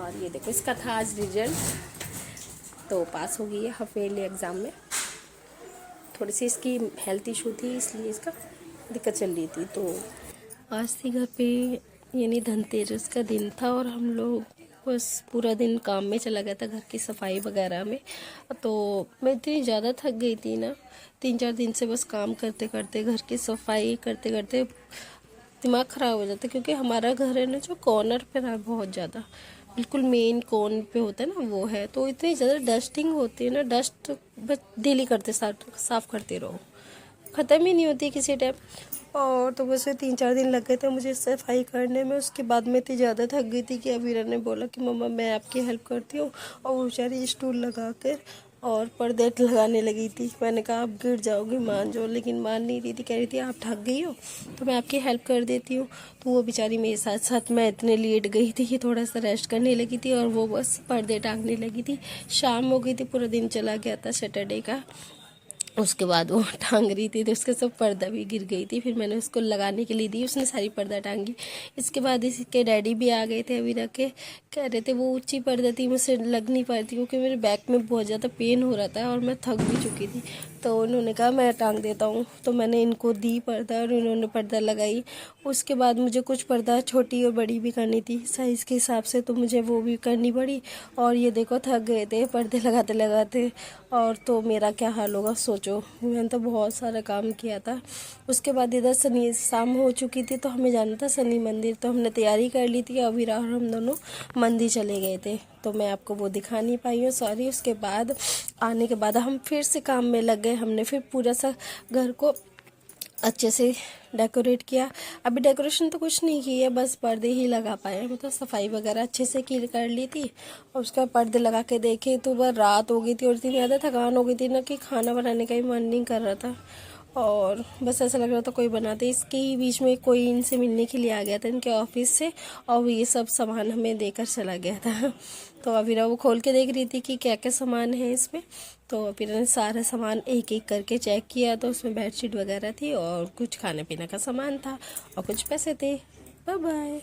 और ये देखो इसका था आज रिजल्ट, तो पास हो गई है हाफ ईयरली एग्ज़ाम में। थोड़ी सी इसकी हेल्थ इशू थी इसलिए इसका दिक्कत चल रही थी। तो आज थी घर पे यानी धनतेरस का दिन था और हम लोग बस पूरा दिन काम में चला गया था, घर की सफाई वगैरह में। तो मैं इतनी ज़्यादा थक गई थी ना, 3-4 दिन से बस काम करते करते, घर की सफाई करते करते दिमाग ख़राब हो जाता, क्योंकि हमारा घर है ना जो कॉर्नर पे रहा, बहुत ज़्यादा बिल्कुल मेन कॉर्नर पे होता है ना वो है। तो इतनी ज़्यादा डस्टिंग होती है ना, डस्ट बस डेली करते साफ करते रहो, ख़त्म ही नहीं होती किसी टाइम। और तो बस 3-4 दिन लग गए थे मुझे सफाई करने में। उसके बाद मैं इतनी ज़्यादा थक गई थी कि अबीरा ने बोला कि मम्मा मैं आपकी हेल्प करती हूँ, और वो बेचारी स्टूल लगा कर और पर्दे लगाने लगी थी। मैंने कहा आप गिर जाओगी, मान जाओ, लेकिन मान नहीं रही थी, कह रही थी आप थक गई हो तो मैं आपकी हेल्प कर देती हूँ। तो वो बेचारी मेरे साथ साथ, मैं इतने लेट गई थी कि थोड़ा सा रेस्ट करने लगी थी और वो बस पर्दे टांगने लगी थी। शाम हो गई थी, पूरा दिन चला गया था सैटरडे का। उसके बाद वो टांग रही थी तो उसके सब पर्दा भी गिर गई थी, फिर मैंने उसको लगाने के लिए दी, उसने सारी पर्दा टांगी। इसके बाद इसके डैडी भी आ गए थे अभी, के कह रहे थे वो ऊंची पर्दा थी, मुझसे लग नहीं पा रही थी क्योंकि मेरे बैक में बहुत ज़्यादा पेन हो रहा था और मैं थक भी चुकी थी। तो उन्होंने कहा मैं टांग देता हूँ, तो मैंने इनको दी पर्दा और इन्होंने पर्दा लगाई। उसके बाद मुझे कुछ पर्दा छोटी और बड़ी भी करनी थी साइज़ के हिसाब से, तो मुझे वो भी करनी पड़ी। और ये देखो थक गए थे पर्दे लगाते लगाते, और तो मेरा क्या हाल होगा सोचो। मैंने तो बहुत सारा काम किया था। उसके बाद इधर शनि शाम हो चुकी थी तो हमें जाना था शनि मंदिर, तो हमने तैयारी कर ली थी, अभी और हम दोनों मंदिर चले गए थे, तो मैं आपको वो दिखा नहीं पाई हूँ, सॉरी। उसके बाद आने के बाद हम फिर से काम में लग गए, हमने फिर पूरा सा घर को अच्छे से डेकोरेट किया। अभी डेकोरेशन तो कुछ नहीं की है, बस पर्दे ही लगा पाए, मतलब सफाई वगैरह अच्छे से की कर ली थी। और उसका पर्दे लगा के देखे तो वह रात हो गई थी और इतनी ज़्यादा थकान हो गई थी ना कि खाना बनाने का ही मन नहीं कर रहा था, और बस ऐसा लग रहा था कोई बनाते। इसके ही बीच में कोई इनसे मिलने के लिए आ गया था इनके ऑफिस से, और ये सब सामान हमें देकर चला गया था। तो अभी वो खोल के देख रही थी कि क्या क्या सामान है इसमें। तो अभी ने सारा सामान एक एक करके चेक किया, तो उसमें बेडशीट वगैरह थी और कुछ खाने पीने का सामान था और कुछ पैसे थे। Bye bye.